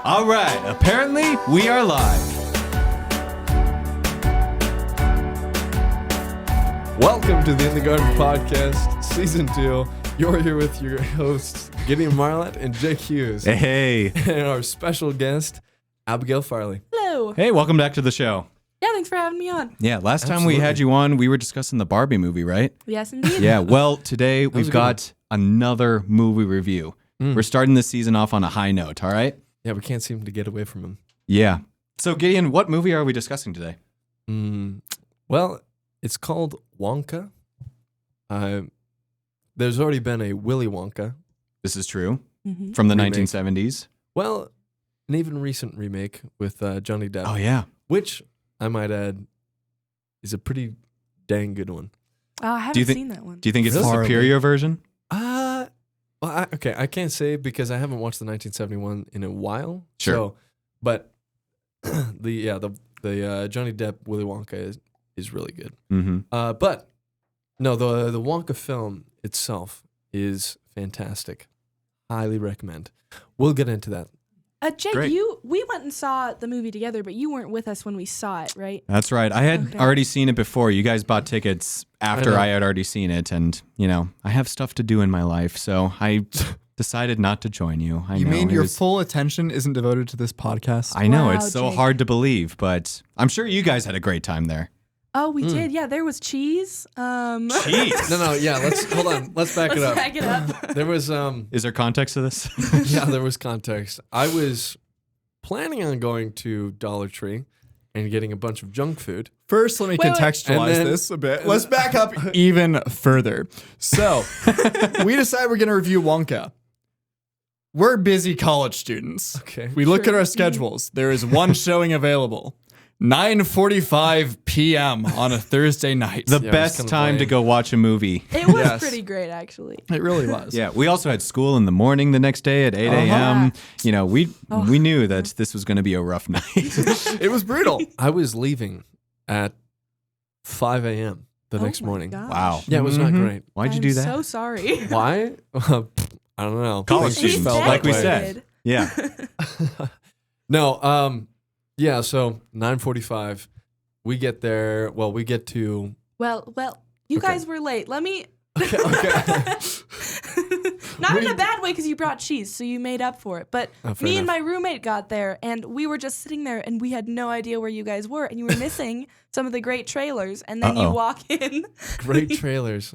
All right, apparently we are live. Welcome to the In the Garden Podcast, Season 2. You're here with your hosts, Gideon Marlatt and Jake Hughes. Hey. And our special guest, Abigail Farley. Hello. Hey, welcome back to the show. Yeah, thanks for having me on. Yeah, last time we had you on, we were discussing the Barbie movie, right? Yes, indeed. Yeah, well, today was we've a good got another movie review. We're starting this season off on a high note, all right? Yeah, we can't seem to get away from him. Yeah. So, Gideon, what movie are we discussing today? Well, it's called Wonka. There's already been a Willy Wonka. This is true. Mm-hmm. From the Remake. 1970s. Well, an even recent remake with Johnny Depp. Oh, yeah. Which, I might add, is a pretty dang good one. I haven't seen that one. Do you think it's the Farley. superior version? Well, I can't say because I haven't watched the 1971 in a while. Sure. So, but the Johnny Depp Willy Wonka is really good. Mm-hmm. But no, the Wonka film itself is fantastic. Highly recommend. We'll get into that. Jake, Great. we went and saw the movie together, but you weren't with us when we saw it, right? That's right. I had Okay. already seen it before. You guys bought tickets after know. I had already seen it. And, you know, I have stuff to do in my life. So I decided not to join you. I You know, mean it your was- full attention isn't devoted to this podcast? I know. Wow, It's so Jake. hard to believe, but I'm sure you guys had a great time there. Oh, we did. Yeah, there was cheese. Jeez. No, yeah. Hold on. Let's back it Let's up. back it up. There was Is there context to this? yeah, there was context. I was planning on going to Dollar Tree and getting a bunch of junk food. First, let me Wait. contextualize And then- this a bit. Let's back up even further. So, we decide we're going to review Wonka. We're busy college students. Okay. We look at Sure. our schedules. There is one showing available. 9:45 p.m. on a Thursday night. The Yeah, it was best kinda time to lame. go watch a movie. It was Yes. pretty great, actually. It really was. Yeah, we also had school in the morning the next day at 8 a.m. Yeah. You know, we knew that this was going to be a rough night. It was brutal. I was leaving at 5 a.m. the next Oh my morning. gosh. Wow. Yeah, it was not Mhm. great. Why'd you I'm do that? so sorry. Why? I don't know. College Things just students, felt like we that way. said. Yeah. No, yeah, so 9:45, we get there, well, we get to, Well, you Okay. guys were late. Let me. okay. Not in a bad way because you brought cheese, so you made up for it. But Oh, fair me and enough. my roommate got there, and we were just sitting there, and we had no idea where you guys were, and you were missing some of the great trailers. And then you Uh-oh. walk in. Great trailers.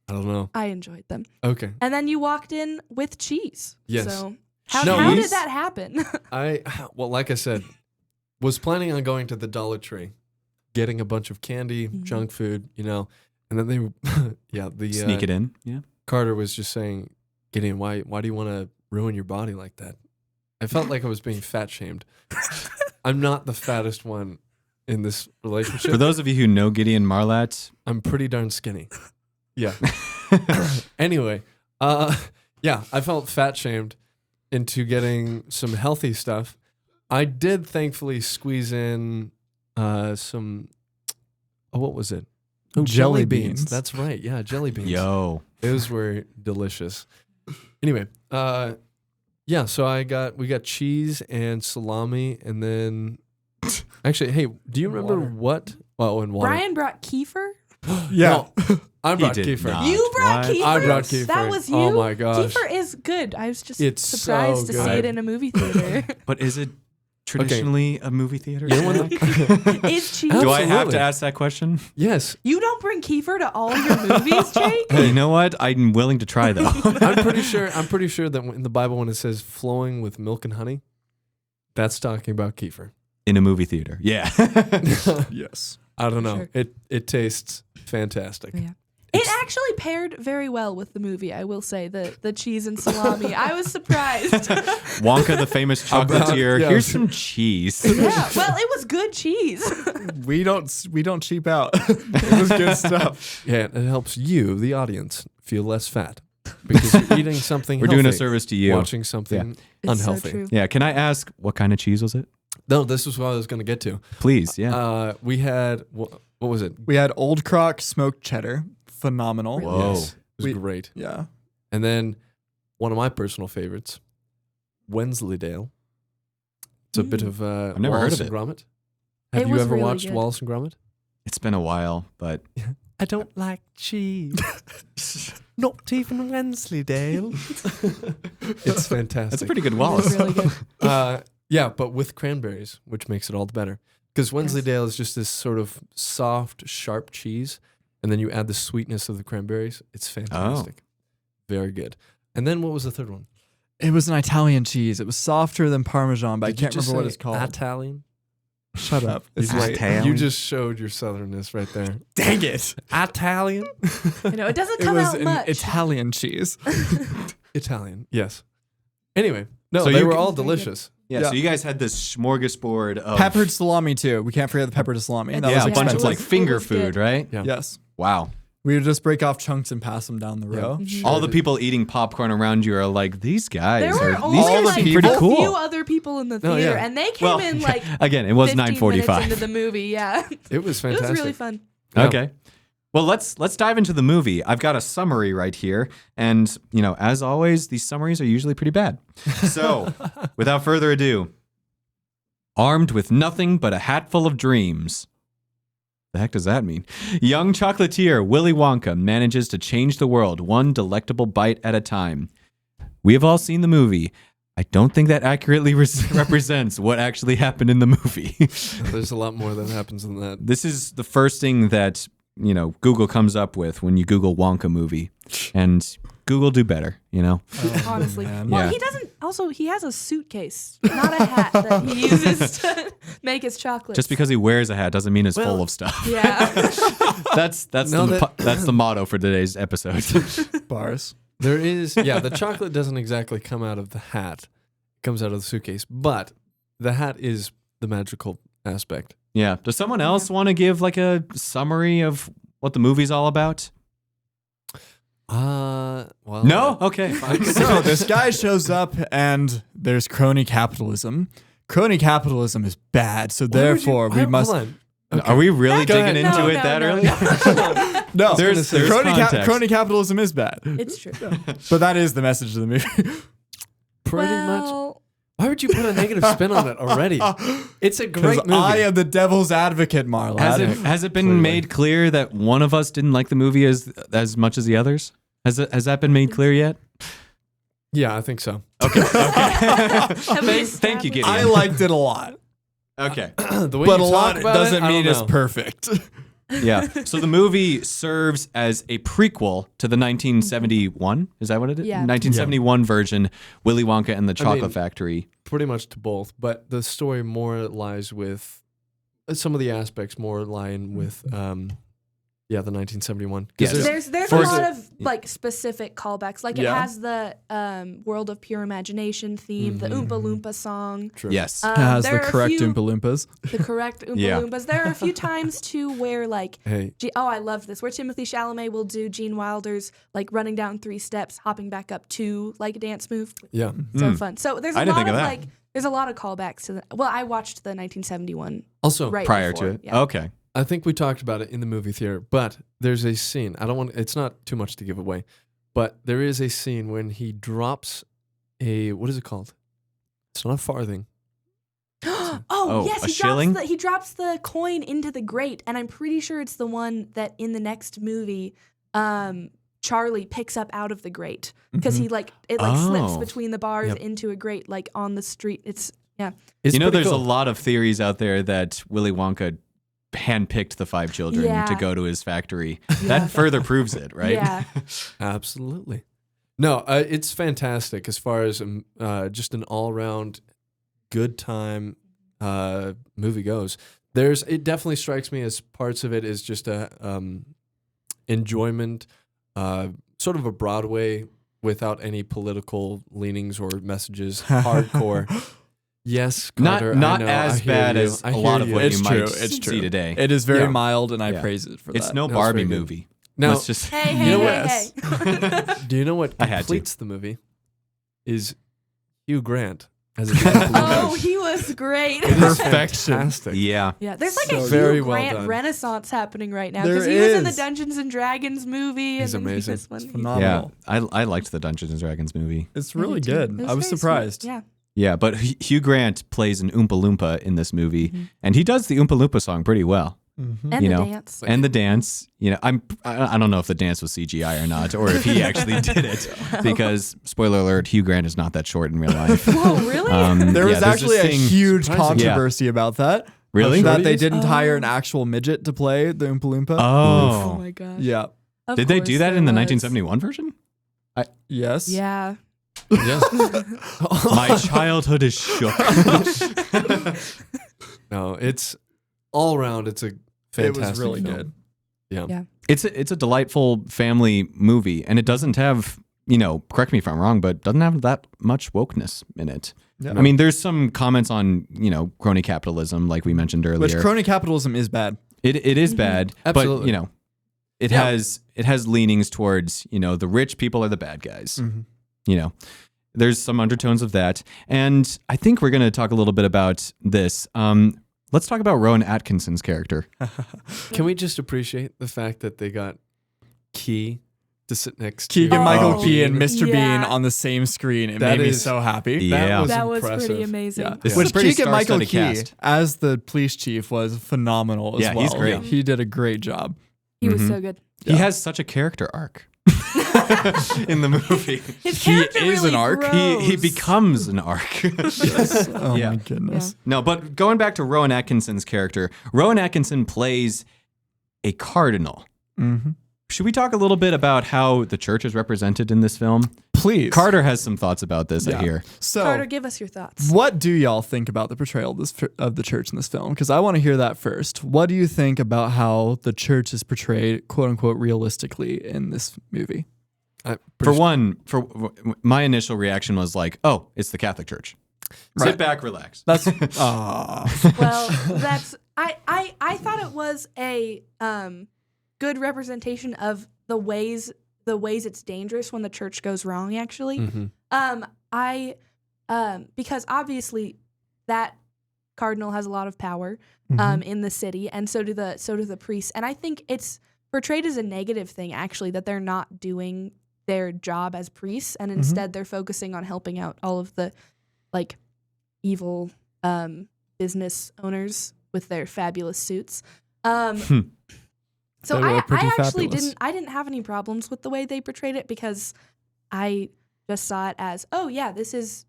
I don't know. I enjoyed them. Okay. And then you walked in with cheese. Yes. So how Cheese? did that happen? Well, like I said, was planning on going to the Dollar Tree, getting a bunch of candy, junk food, you know, and then they, Sneak it in. Yeah. Carter was just saying, Gideon, why do you want to ruin your body like that? I felt like I was being fat shamed. I'm not the fattest one in this relationship. For those of you who know Gideon Marlatt, I'm pretty darn skinny. Yeah. Anyway, yeah, I felt fat shamed into getting some healthy stuff. I did thankfully squeeze in some, what was it? Oh, Jelly beans. That's right. Yeah, jelly beans. yo. Those were delicious. Anyway, yeah, so we got cheese and salami, and then actually, hey, do you remember Water. what? Oh, and water. Brian brought kefir. Yeah. No, I brought did kefir. not. You brought What? kefir. I brought kefir. That was you. Oh my gosh. Kefir is good. I was just It's surprised so to see good. it in a movie theater. But is it traditionally a movie theater? You know snack? Is cheese? Do I have Absolutely. to ask that question? Yes, You don't bring kefir to all your movies, Jake? You know what? I'm willing to try though. I'm pretty sure that in the Bible when it says flowing with milk and honey, that's talking about kefir. In a movie theater. Yeah. Yes. I don't know. Sure. It tastes fantastic. Yeah. It actually paired very well with the movie, I will say, the cheese and salami. I was surprised. Wonka, the famous chocolatier. yeah. Here's some cheese. Yeah, well, it was good cheese. We don't cheap out. It was good stuff. Yeah, it helps you, the audience, feel less fat because you're eating something. We're doing a healthy, service to you. watching something It's unhealthy. so true. Yeah. Can I ask what kind of cheese was it? No, this is what I was going to get to. Please. Yeah. We had what was it? We had Old Croc smoked cheddar. Phenomenal. Whoa. Yes, it was We- great. Yeah. And then one of my personal favorites, Wensleydale It's a bit of I've never heard Wallace of and it. Gromit. Have It you was ever really watched good. Wallace and Gromit? It's been a while, but I don't like cheese. Not even Wensleydale. It's fantastic. that's a pretty good It was Wallace. really good. Yeah, but with cranberries, which makes it all the better. Because Wensleydale is just this sort of soft, sharp cheese, and then you add the sweetness of the cranberries. It's fantastic. Very good. And then what was the third one? It was an Italian cheese. It was softer than Parmesan, but Did I you can't just remember what say it's called. Italian? Shut up. It's You late. Italian? You just showed your southernness right there. Dang it. Italian? You know, it doesn't It come was out an much. Italian cheese. Italian, yes. Anyway, no, So they you were can- all delicious. Yeah, Yeah. so you guys had this smorgasbord of Peppered salami, too. We can't forget the peppered salami. Yeah, That yeah, was a bunch of expensive. like It was finger good. food, right? Yeah. Yes. Wow. We would just break off chunks and pass them down the row. All the people eating popcorn around you are like, these guys There were are only these all guys the like seem pretty a cool. few other people in the Oh, theater, yeah. and they came in like again, it was 15 minutes 9:45. into the movie. Yeah, It was it fantastic. was really fun. Yeah. Okay. Well, let's dive into the movie. I've got a summary right here, and as always, these summaries are usually pretty bad. So, without further ado, armed with nothing but a hat full of dreams. The heck does that mean? Young chocolatier Willy Wonka manages to change the world one delectable bite at a time. We have all seen the movie. I don't think that accurately represents what actually happened in the movie. There's a lot more that happens than that. This is the first thing that, Google comes up with when you Google Wonka movie. And Google do better, Honestly, man. well, Yeah. he doesn't. Also, he has a suitcase, not a hat that he uses to make his chocolate. Just because he wears a hat doesn't mean it's Well- full of stuff. Yeah. That's No, that's the motto for today's episode. Bars. There is, the chocolate doesn't exactly come out of the hat. It comes out of the suitcase. But the hat is the magical aspect. Yeah. Does someone else want to give like a summary of what the movie's all about? Well. No? Okay. Fine. So this guy shows up and there's crony capitalism. Crony capitalism is bad, so therefore we must. Hold on. Are we really Go digging ahead. into No, it no, that no, early? no. No, There's crony, context. capitalism is bad, It's true. but that is the message of the movie. Pretty much. Well, Why would you put a negative spin on it already? It's a great Because movie. I am the devil's advocate, Marlatt. Has it been Clearly. made clear that one of us didn't like the movie as much as the others? Has that been made clear yet? Yeah, I think so. Okay. have we Thank you, established- Gideon. I liked it a lot, Okay. The way but you a talk lot about doesn't it, I mean don't it's know. perfect. Yeah. So the movie serves as a prequel to the 1971. Is that what it is? Yeah. 1971 version, Willy Wonka and the Chocolate mean- Factory. Pretty much to both, but the story more lies with some of the aspects more lie in with the 1971. 'Cause Yes. there's- There's For a lot exa- of like specific callbacks. Like it Yeah. has the World of Pure Imagination theme, the Oompa Loompa song. True. Yes. It has there the are a correct few- Oompa Loompas. The correct Oompa Yeah. Loompas. There are a few times too where like Hey, I love this. Where Timothy Chalamet will do Gene Wilder's like running down 3 steps, hopping back up 2 like a dance move. yeah. So fun. So there's a I didn't lot think of of that. like there's a lot of callbacks to the. Well, I watched the 1971 Also, right Prior before, to it. Yeah. Okay. I think we talked about it in the movie theater, but there's a scene. I don't want. It's not too much to give away, but there is a scene when he drops a what is it called? It's not a farthing. Oh, yes, a he shilling? drops he drops the coin into the grate, and I'm pretty sure it's the one that in the next movie, Charlie picks up out of the grate because he like it like slips Oh. between the bars Yep. into a grate like on the street. It's yeah. It's pretty There's cool. a lot of theories out there that Willy Wonka handpicked the 5 children Yeah. to go to his factory. That further proves it, right? Yeah. Absolutely. No, it's fantastic as far as just an all-round good time movie goes. It definitely strikes me as parts of it is just a enjoyment, sort of a Broadway without any political leanings or messages. Hardcore. Yes, Carter, Not I know, as I hear bad you, as I a hear lot of what It's you true, might it's see true. today. It is very Yeah. mild, and I Yeah. praise it for It's that. no That was Barbie very good. movie. Now, Let's just Hey, You hey, know hey, what? hey. do you know what I had to. completes the movie? Is Hugh Grant as a Jack Oh, Bluefish. he was great. It is Perfection. fantastic. yeah. Yeah, there's like So a very Hugh well Grant done. renaissance happening right now There because he was in the is. Dungeons and Dragons movie. He's and then amazing. This one. Phenomenal. Yeah. I liked the Dungeons and Dragons movie. It's I really did too. good. It I was very sweet. surprised. Yeah. Yeah, but Hugh Grant plays an Oompa Loompa in this movie, and he does the Oompa Loompa song pretty well. And You the know, dance. And the dance, I don't know if the dance was CGI or not, or if he actually did it, because spoiler alert, Hugh Grant is not that short in real life. Whoa, really? There was there's actually this a thing- huge Surprising. controversy about that. Really? That Short they he is? didn't hire an actual midget to play the Oompa Loompa. Oh Oh, my gosh. Yeah. Of did they course do that there in the was. 1971 version? Yes. Yeah. Yeah. My childhood is shook. No, it's all around. It's a fantastic It was really film. good. Yeah. It's a delightful family movie, and it doesn't have, correct me if I'm wrong, but doesn't have that much wokeness in it. Yeah. I mean, there's some comments on, crony capitalism, like we mentioned earlier. Which crony capitalism is bad. It is bad, Absolutely. but it Yeah. has leanings towards the rich people are the bad guys. There's some undertones of that, and I think we're going to talk a little bit about this. Let's talk about Rowan Atkinson's character. Can we just appreciate the fact that they got Key to sit next Keegan to Michael Oh. Key and Mr. Yeah. Bean on the same screen. It That made me is- so happy. Yeah. That was pretty impressive. amazing. Yeah. This is Which a pretty Keegan Michael star-studded Key cast. as the police chief was phenomenal as Yeah, well. he's great. He did a great job. He was Mhm. so good. He Yeah. has such a character arc in the movie. His He character is really an arc. He grows. becomes an arc. Oh Yeah. my goodness. No, but going back to Rowan Atkinson's character, Rowan Atkinson plays a cardinal. Mm-hmm. Should we talk a little bit about how the church is represented in this film? Please. Carter has some thoughts about this, Yeah. I hear. So, Carter, give us your thoughts. what do y'all think about the portrayal of the church in this film? Because I want to hear that first. What do you think about how the church is portrayed, quote unquote, realistically in this movie? For one, my initial reaction was like, oh, it's the Catholic Church. Right. Sit back, relax. That's Well, that's I thought it was a good representation of the ways it's dangerous when the church goes wrong. Actually, because obviously that cardinal has a lot of power in the city, and so do the priests. And I think it's portrayed as a negative thing, actually, that they're not doing their job as priests, and instead they're focusing on helping out all of the evil business owners with their fabulous suits. So They were I pretty actually fabulous. didn't have any problems with the way they portrayed it, because I just saw it as, oh yeah, this is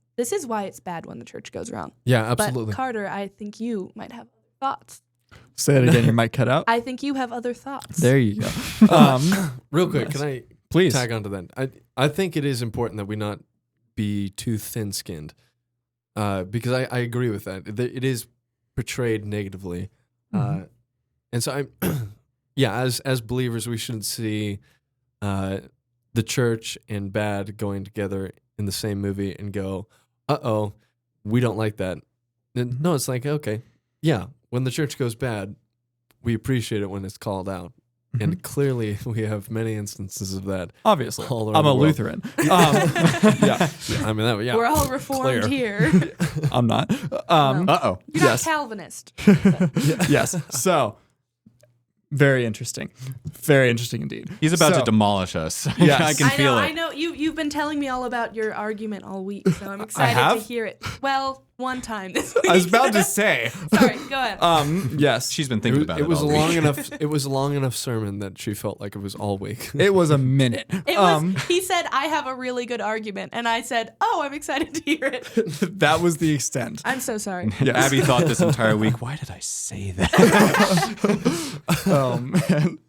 why it's bad when the church goes wrong. Yeah, absolutely. But Carter, I think you might have thoughts. Say it again. Your mic cut out. I think you have other thoughts. There you go. Real quick, Nice. can I Please. tag onto that? I think it is important that we not be too thin-skinned, because I agree with that. It is portrayed negatively, and so as believers, we shouldn't see the church and bad going together in the same movie and go, uh-oh, we don't like that. And no, it's like, okay, yeah, when the church goes bad, we appreciate it when it's called out. And clearly, we have many instances of that. Obviously. All around I'm the a world. Lutheran. Yeah. I mean, that, yeah. We're all reformed clear. here. I'm not. Uh-oh. You're Yes. not Calvinist. Yes. So, very interesting. Very interesting indeed. He's about So- to demolish us. Yes. I can feel I it. know. You've been telling me all about your argument all week, so I'm excited have? to hear it. Well, one time this week. I was about to say. Sorry, go ahead. Yes. She's been thinking about it. It was a all week. long enough. It was a long enough sermon that she felt like it was all week. It was a minute. It was. He said, "I have a really good argument," and I said, "Oh, I'm excited to hear it." That was the extent. I'm so sorry. Yes. Abby thought this entire week, why did I say that?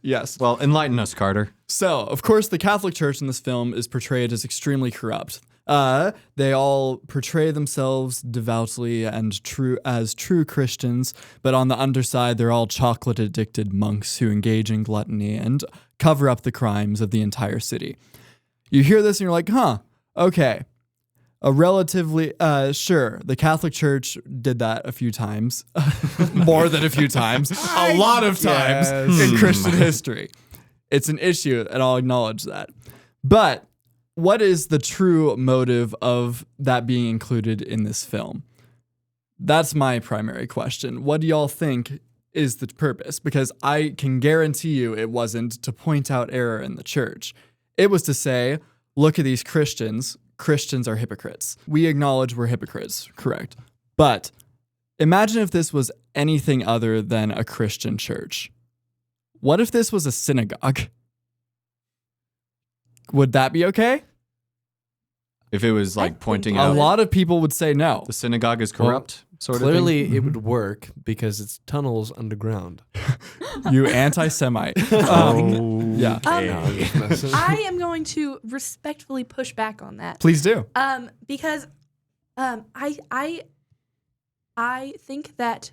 Yes. Well, enlighten us, Carter. So, of course, the Catholic Church in this film is portrayed as extremely corrupt. They all portray themselves devoutly and true Christians, but on the underside, they're all chocolate-addicted monks who engage in gluttony and cover up the crimes of the entire city. You hear this and you're like, huh, okay. A relatively, sure, the Catholic Church did that a few times. More than a few times. A lot of times in Christian history. It's an issue, and I'll acknowledge that. But what is the true motive of that being included in this film? That's my primary question. What do y'all think is the purpose? Because I can guarantee you it wasn't to point out error in the church. It was to say, look at these Christians Christians are hypocrites. We acknowledge we're hypocrites, correct. But imagine if this was anything other than a Christian church. What if this was a synagogue? Would that be okay? If it was like think pointing it A out lot of people would say no. the synagogue is corrupt, sort of Clearly, thing. it would work because it's tunnels underground. You anti-Semite. Yeah. I am going to respectfully push back on that. Please do. Because I think that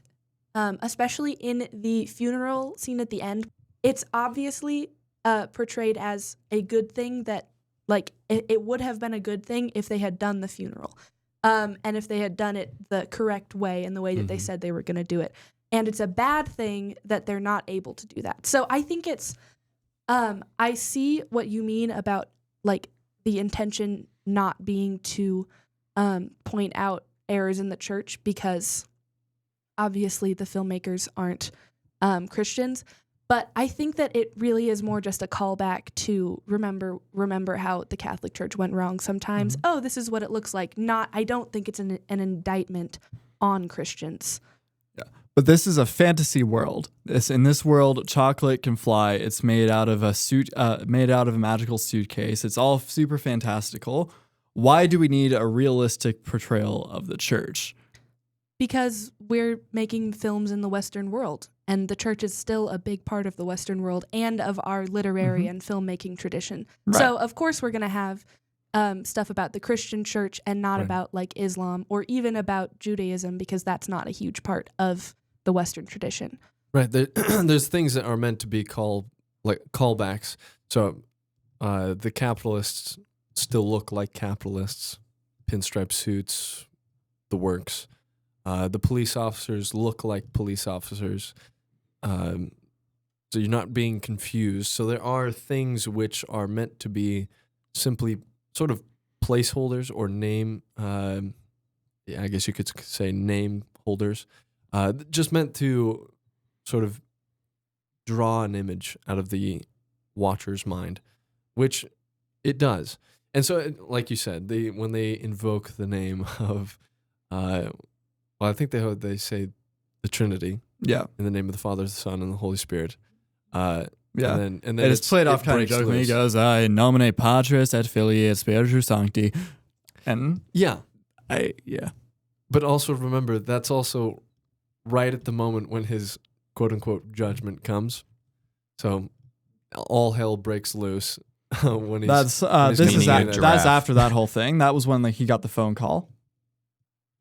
especially in the funeral scene at the end, it's obviously portrayed as a good thing that like it would have been a good thing if they had done the funeral. And if they had done it the correct way and the way that they said they were going to do it. And it's a bad thing that they're not able to do that. So I think it's I see what you mean about like the intention not being to point out errors in the church because obviously the filmmakers aren't Christians. But I think that it really is more just a callback to remember how the Catholic Church went wrong sometimes. Oh, this is what it looks like. I don't think it's an indictment on Christians. But this is a fantasy world. In this world, chocolate can fly. It's made out of a magical suitcase. It's all super fantastical. Why do we need a realistic portrayal of the church? Because we're making films in the Western world, and the church is still a big part of the Western world and of our literary and filmmaking tradition. Right. So, of course, we're going to have stuff about the Christian church and not about like Islam or even about Judaism because that's not a huge part of the Western tradition. Right. There's things that are meant to be called like callbacks. So the capitalists still look like capitalists, pinstripe suits, the works. The police officers look like police officers. So you're not being confused. So there are things which are meant to be simply sort of placeholders or name, I guess you could say name holders, just meant to sort of draw an image out of the watcher's mind, which it does. And so, like you said, when they invoke the name of, well, I think they say the Trinity. Yeah. In the name of the Father, the Son, and the Holy Spirit. Yeah. And then It's played off kind of breaks jokingly. He loose. goes, "I nomine Patris et Filii et Spiritus Sancti," and Yeah. yeah. But also remember, that's also right at the moment when his quote unquote judgment comes. So all hell breaks loose when he's. That's he's this is meaning a that's giraffe. after that whole thing. That was when he got the phone call.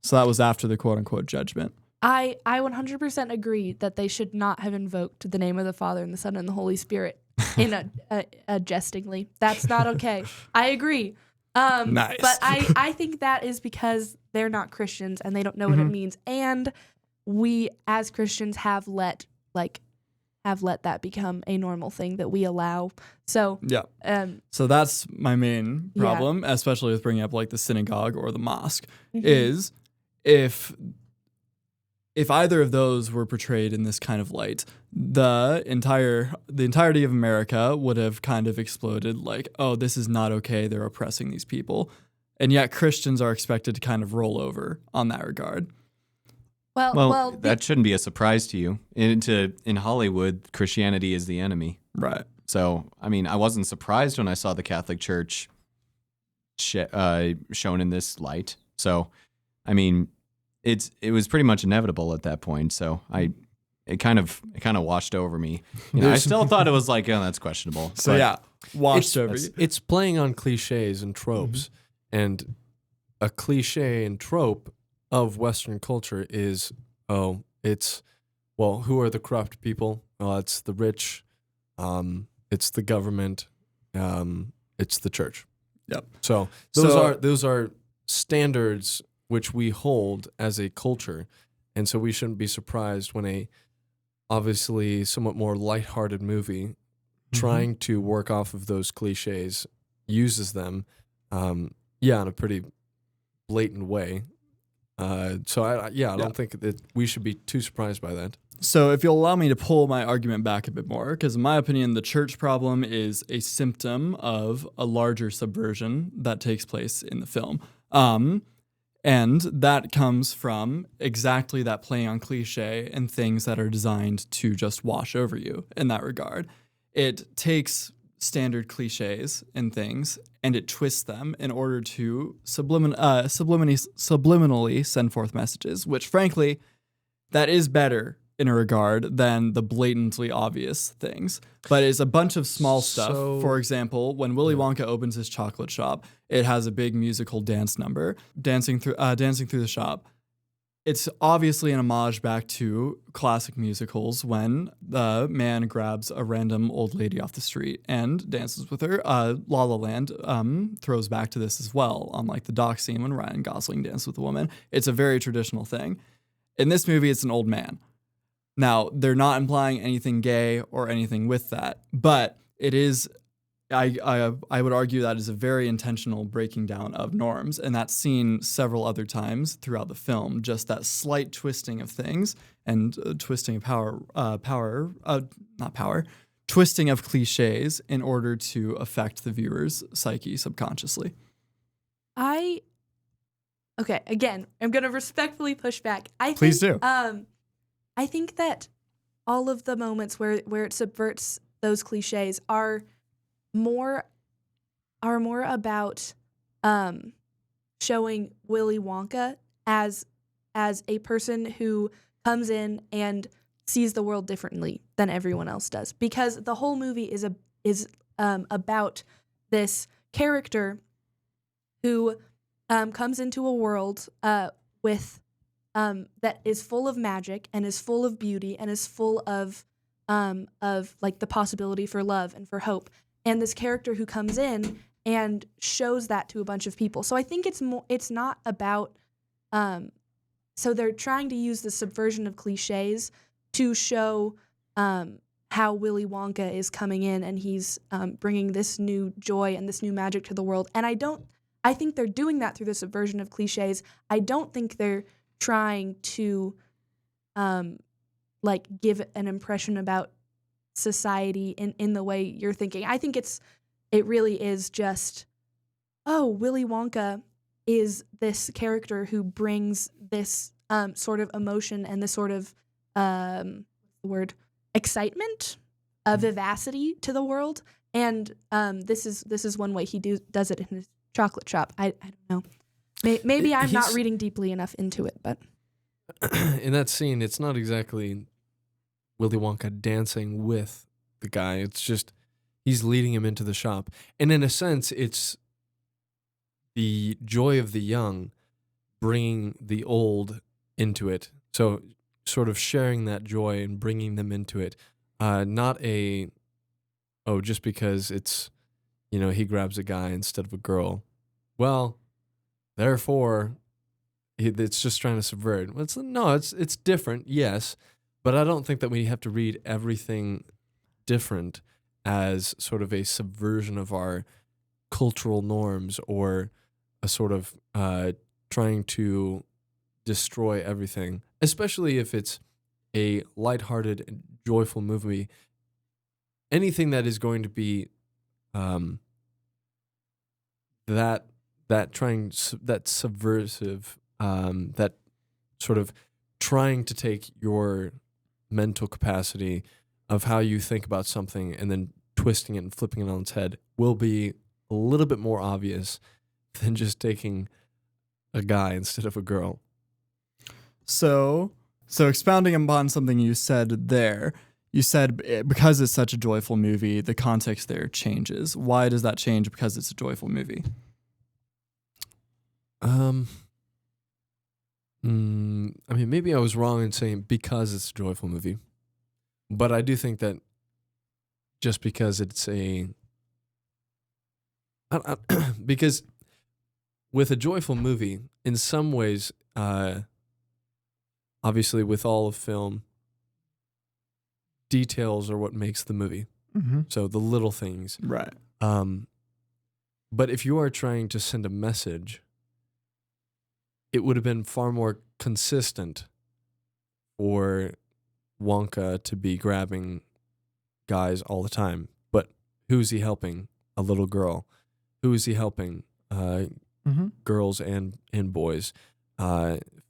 So that was after the quote unquote judgment. I 100% agree that they should not have invoked the name of the Father and the Son and the Holy Spirit in a jestingly. That's not okay. I agree. Nice. But I think that is because they're not Christians and they don't know what it means. And we as Christians have let that become a normal thing that we allow. So Yeah. So that's my main problem, especially with bringing up like the synagogue or the mosque, is if either of those were portrayed in this kind of light, the entirety of America would have kind of exploded like, oh, this is not okay. They're oppressing these people. And yet Christians are expected to kind of roll over on that regard. Well, that shouldn't be a surprise to you. In Hollywood, Christianity is the enemy. Right. So, I mean, I wasn't surprised when I saw the Catholic Church shown in this light. So, I mean, it was pretty much inevitable at that point. So it kind of washed over me. You know, I still thought it was like, oh, that's questionable. So But yeah, washed over you. It's playing on cliches and tropes. And a cliche and trope of Western culture is, who are the corrupt people? Well, it's the rich, it's the government, it's the church. Yep. So those are standards which we hold as a culture, and so we shouldn't be surprised when a obviously somewhat more lighthearted movie trying to work off of those cliches uses them, in a pretty blatant way. So I don't think that we should be too surprised by that. So if you'll allow me to pull my argument back a bit more, because in my opinion, the church problem is a symptom of a larger subversion that takes place in the film. And that comes from exactly that playing on cliche and things that are designed to just wash over you in that regard. It takes standard cliches and things and it twists them in order to subliminally send forth messages, which frankly, that is better in a regard than the blatantly obvious things. But it's a bunch of small stuff. For example, when Willy Wonka opens his chocolate shop, it has a big musical dance number, dancing through the shop. It's obviously an homage back to classic musicals when the man grabs a random old lady off the street and dances with her. La La Land throws back to this as well, on like the dock scene when Ryan Gosling dances with a woman. It's a very traditional thing. In this movie, it's an old man. Now, they're not implying anything gay or anything with that, but it is, I would argue that is a very intentional breaking down of norms, and that's seen several other times throughout the film, just that slight twisting of things and twisting of twisting of cliches in order to affect the viewer's psyche subconsciously. Okay, again, I'm going to respectfully push back. Please do. I think that all of the moments where it subverts those cliches are more about showing Willy Wonka as a person who comes in and sees the world differently than everyone else does, because the whole movie is about this character who comes into a world with that is full of magic and is full of beauty and is full of like the possibility for love and for hope. And this character who comes in and shows that to a bunch of people. So I think it's not about. So they're trying to use the subversion of cliches to show how Willy Wonka is coming in and he's bringing this new joy and this new magic to the world. And I think they're doing that through the subversion of cliches. I don't think they're trying to like give an impression about society in the way you're thinking. I think it really is just, oh, Willy Wonka is this character who brings this sort of emotion and this sort of excitement, vivacity to the world. And this is one way he does it in his chocolate shop. I don't know. Maybe I'm not reading deeply enough into it, but in that scene, it's not exactly Willy Wonka dancing with the guy. It's just he's leading him into the shop. And in a sense, it's the joy of the young bringing the old into it. So sort of sharing that joy and bringing them into it. Not just because it's, he grabs a guy instead of a girl. Well, therefore, it's just trying to subvert. It's different, yes, but I don't think that we have to read everything different as sort of a subversion of our cultural norms or a sort of trying to destroy everything, especially if it's a lighthearted and joyful movie. Anything that is going to be subversive, that sort of trying to take your mental capacity of how you think about something and then twisting it and flipping it on its head will be a little bit more obvious than just taking a guy instead of a girl. So expounding upon something you said there, you said because it's such a joyful movie, the context there changes. Why does that change because it's a joyful movie? Maybe I was wrong in saying because it's a joyful movie, but I do think that just because it's because with a joyful movie, in some ways, obviously with all of film, details are what makes the movie. Mm-hmm. So the little things. Right. But if you are trying to send a message, it would have been far more consistent for Wonka to be grabbing guys all the time. But who is he helping? A little girl. Who is he helping? Girls and boys,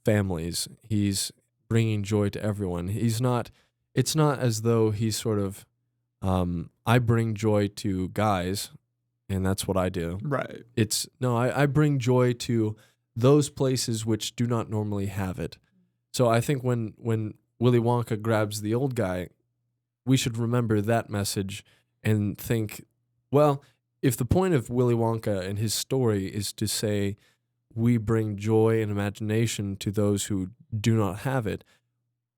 families. He's bringing joy to everyone. It's not as though he's sort of, I bring joy to guys, and that's what I do. Right. I bring joy to those places which do not normally have it. So I think when Willy Wonka grabs the old guy, we should remember that message and think, well, if the point of Willy Wonka and his story is to say we bring joy and imagination to those who do not have it,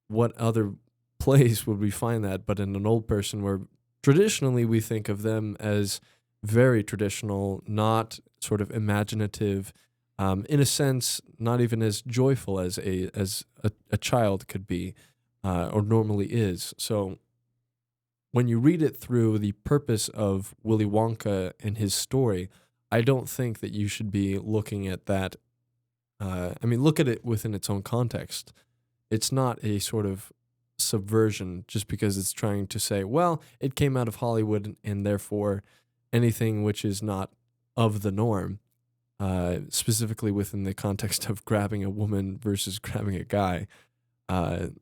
what other place would we find that but in an old person where traditionally we think of them as very traditional, not sort of imaginative, in a sense, not even as joyful as a child could be or normally is. So when you read it through the purpose of Willy Wonka and his story, I don't think that you should be looking at that. Look at it within its own context. It's not a sort of subversion just because it's trying to say, well, it came out of Hollywood and therefore anything which is not of the norm, specifically within the context of grabbing a woman versus grabbing a guy. In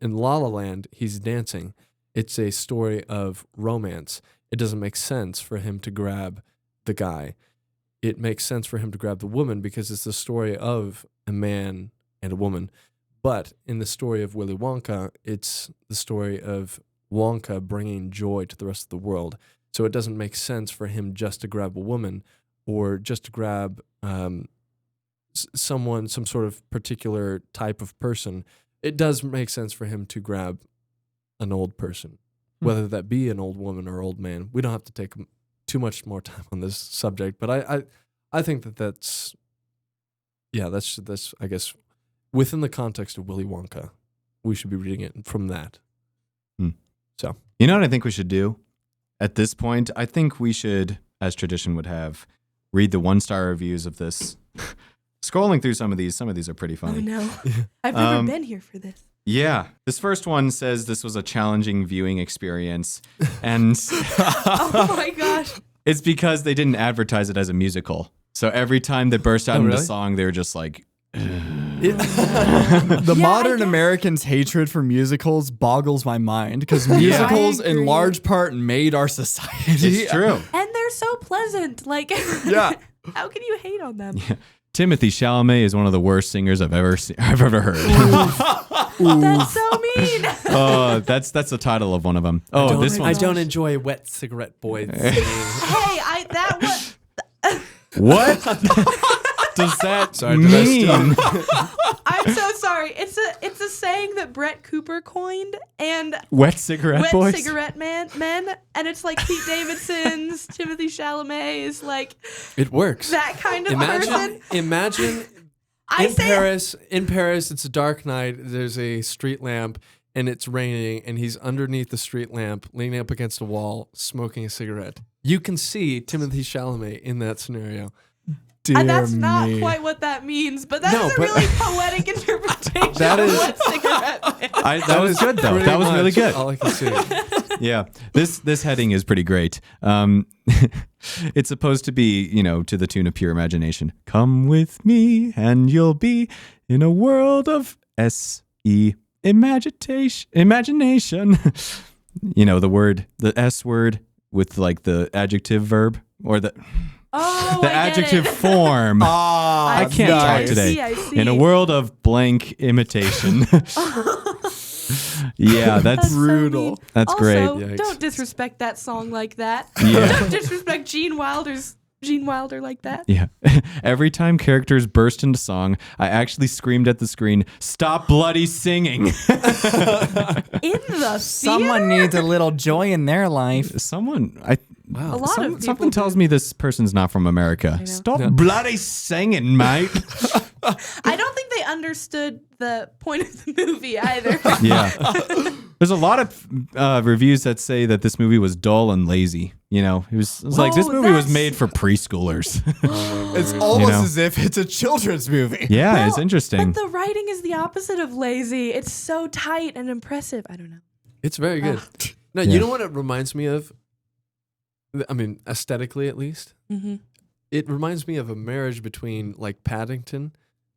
La La Land, he's dancing. It's a story of romance. It doesn't make sense for him to grab the guy. It makes sense for him to grab the woman because it's the story of a man and a woman. But in the story of Willy Wonka, it's the story of Wonka bringing joy to the rest of the world. So it doesn't make sense for him just to grab a woman or just to grab some sort of particular type of person. It does make sense for him to grab an old person, whether that be an old woman or old man. We don't have to take too much more time on this subject, but I think that's I guess within the context of Willy Wonka, we should be reading it from that. So You know what I think we should do? At this point, I think we should, as tradition would have, read the 1-star reviews of this. Scrolling through some of these are pretty funny. Oh no, I've never been here for this. Yeah. This first one says this was a challenging viewing experience. And Oh my gosh. it's because they didn't advertise it as a musical. So every time they burst out into really? song, they were just like, The modern Americans' hatred for musicals boggles my mind because musicals, I in agree. large part, made our society. it's true. And they're so pleasant. Like, Yeah. how can you hate on them? Timothy Chalamet is one of the worst singers I've ever heard. That's so mean. Oh, that's the title of one of them. Oh, this one. I don't enjoy Wet Cigarette Boys. Hey, that was. What does that Sorry, did I mean? I'm so sorry. It's a saying that Brett Cooper coined, and Wet cigarette Wet boys. Cigarette men, and it's like Pete Davidson's, Timothy Chalamet is like It works. that kind of person. Imagine I in say Paris, it's a dark night. There's a street lamp, and it's raining, and he's underneath the street lamp, leaning up against a wall, smoking a cigarette. You can see Timothy Chalamet in that scenario. Dear that's not me. quite what that means, but that No, is a but- really poetic interpretation That of is- Wet Cigarette Man. That was good though. Pretty That was really much good. All I can see. Yeah, this heading is pretty great. It's supposed to be, to the tune of Pure Imagination. Come with me, and you'll be in a world of S-E imagination. The S word with like the adjective verb or the Oh, I get adjective it. form. I can't talk today. I see. In a world of blank imitation. Yeah, that's so brutal. mean. That's also, great. Yikes. Don't disrespect that song like that. Yeah. Don't disrespect Gene Wilder like that. Yeah. Every time characters burst into song, I actually screamed at the screen, "Stop bloody singing." In the Someone theater? needs a little joy in their life. Wow. A lot of people something tells do. me this person's not from America. Stop Yeah. bloody singing, mate. I don't think they understood the point of the movie either. Yeah. There's a lot of reviews that say that this movie was dull and lazy. You know, it was like this Oh, movie was that's- made for preschoolers. It's almost know? as if it's a children's movie. Yeah, Well, it's interesting. But the writing is the opposite of lazy. It's so tight and impressive. I don't know. It's very good. No, Yeah. you know what it reminds me of? I mean, aesthetically at least. Mm-hmm. It reminds me of a marriage between like Paddington,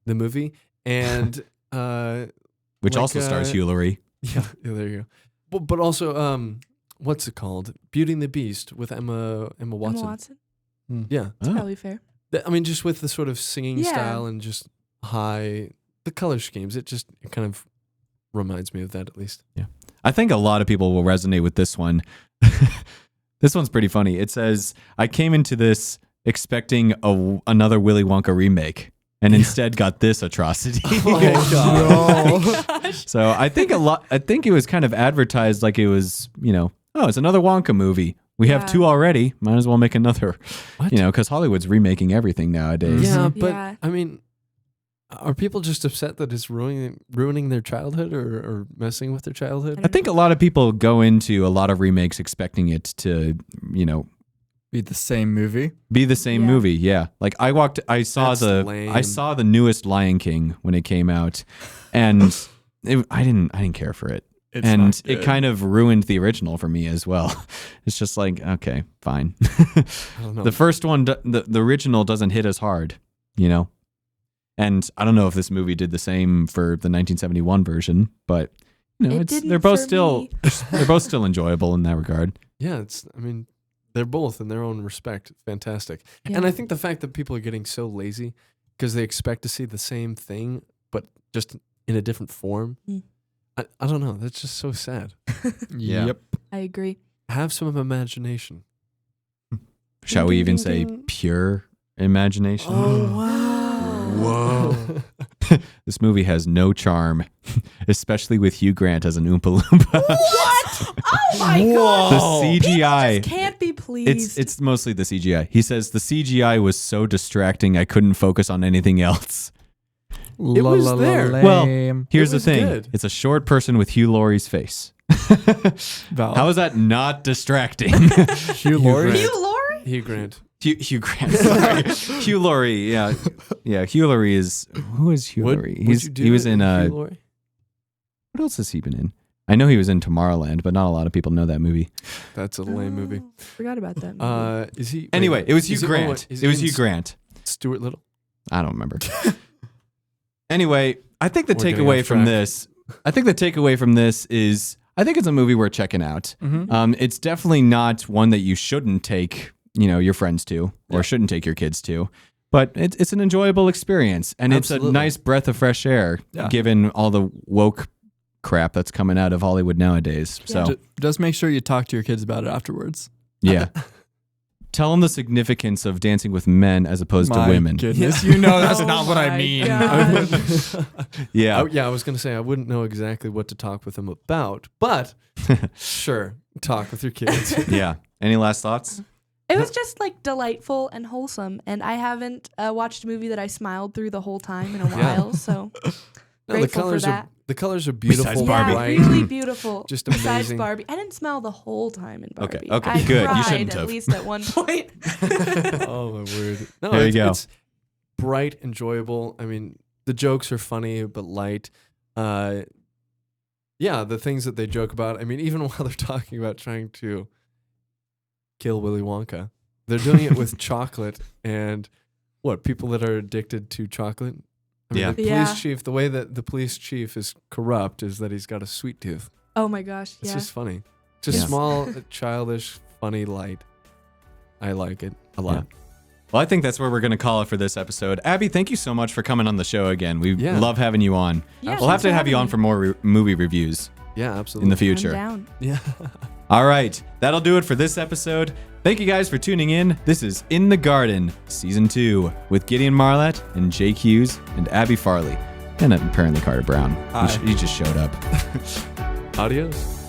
the movie, and Which like, also stars Hugh Laurie. yeah, there you go. But also, what's it called? Beauty and the Beast with Emma Watson. Emma Watson. Yeah, That's Oh. probably fair. I mean, just with the sort of singing Yeah. style and just the color schemes, it kind of reminds me of that at least. I think a lot of people will resonate with this one. This one's pretty funny. It says, I came into this expecting another Willy Wonka remake and instead got this atrocity. Oh, God. So I think it was kind of advertised like it was, it's another Wonka movie. We have Yeah. 2 already. Might as well make another, What? because Hollywood's remaking everything nowadays. Yeah, Mhm. but Yeah. I mean, are people just upset that it's ruining their childhood or messing with their childhood? I think a lot of people go into a lot of remakes expecting it to, Be the same movie. be the same Yeah. movie. Yeah. Like I saw That's lame. I saw the newest Lion King when it came out, and I didn't care for it. It's And not it good. kind of ruined the original for me as well. It's just like, okay, fine. I don't know. The first one, the original doesn't hit as hard, And I don't know if this movie did the same for the 1971 version, but It didn't they're both for still me. they're both still enjoyable in that regard. Yeah, they're both in their own respect fantastic. Yeah. And I think the fact that people are getting so lazy because they expect to see the same thing, but just in a different form. Mm. I don't know. That's just so sad. Yeah. Yep. I agree. Have some imagination. Shall we even Ding, say ding, ding. pure imagination? Whoa. This movie has no charm, especially with Hugh Grant as an Oompa Loompa. What? Oh my The god! CGI. Just can't be pleased. It's mostly the CGI. He says the CGI was so distracting I couldn't focus on anything else. It was there. Well, lame. Here's the was thing. good. It's a short person with Hugh Laurie's face. Valid. How is that not distracting? Hugh Laurie? Grant. Hugh Laurie? Hugh Grant. Hugh Grant. Sorry. Hugh Laurie. Yeah. Yeah. Hugh Laurie is. Who is Hugh Laurie? He was in. Hugh Laurie? What else has he been in? I know he was in Tomorrowland, but not a lot of people know that movie. That's a lame movie. Oh, forgot about that movie. Is he? Anyway, wait, it was Hugh is he- oh, Grant. wait, is It was he in Hugh Grant. Stuart Little. I don't remember. Anyway, I think the We're getting takeaway off from track. this is I think it's a movie worth checking out. Mhm. It's definitely not one that you shouldn't take, your friends to or shouldn't take your kids to. But it's an enjoyable experience, and it's Absolutely. a nice breath of fresh air, Yeah. given all the woke crap that's coming out of Hollywood nowadays. Yeah. So, Just make sure you talk to your kids about it afterwards. yeah. Tell them the significance of dancing with men as opposed to My women. goodness, you know that's Oh not what I my mean. God. Yeah. I was going to say I wouldn't know exactly what to talk with them about, but sure, talk with your kids. Yeah. Any last thoughts? It was just like delightful and wholesome, and I haven't watched a movie that I smiled through the whole time in a Yeah. while. So No, the grateful colors for are that. the colors are beautiful. Besides Barbie. Yeah, bright. really beautiful. Just Besides amazing. Barbie, I didn't smile the whole time in Okay, Barbie. okay, I good. You cried shouldn't at have. least at one point. Oh my word! No, There you it's, go. it's bright, enjoyable. I mean, the jokes are funny but light. Yeah, the things that they joke about. I mean, even while they're talking about trying to kill Willy Wonka, they're doing it with chocolate and people that are addicted to chocolate. I mean, Yeah. the police Yeah. chief. The way that the police chief is corrupt is that he's got a sweet tooth. Oh my gosh, It's yeah. just funny. Just Yeah. small, childish, funny, light. I like it a lot. Well, I think that's where we're going to call it for this episode. Abby, thank you so much for coming on the show again. We Yeah. love having you on. Yeah, We'll have thanks to for have you having on me. for more movie reviews Yeah, in absolutely. the I'm future. down. Yeah. All right. That'll do it for this episode. Thank you guys for tuning in. This is In the Garden, Season 2, with Gideon Marlatt and Jake Hughes and Abby Farley. And apparently Carter Brown. Hi. He just showed up. Adios.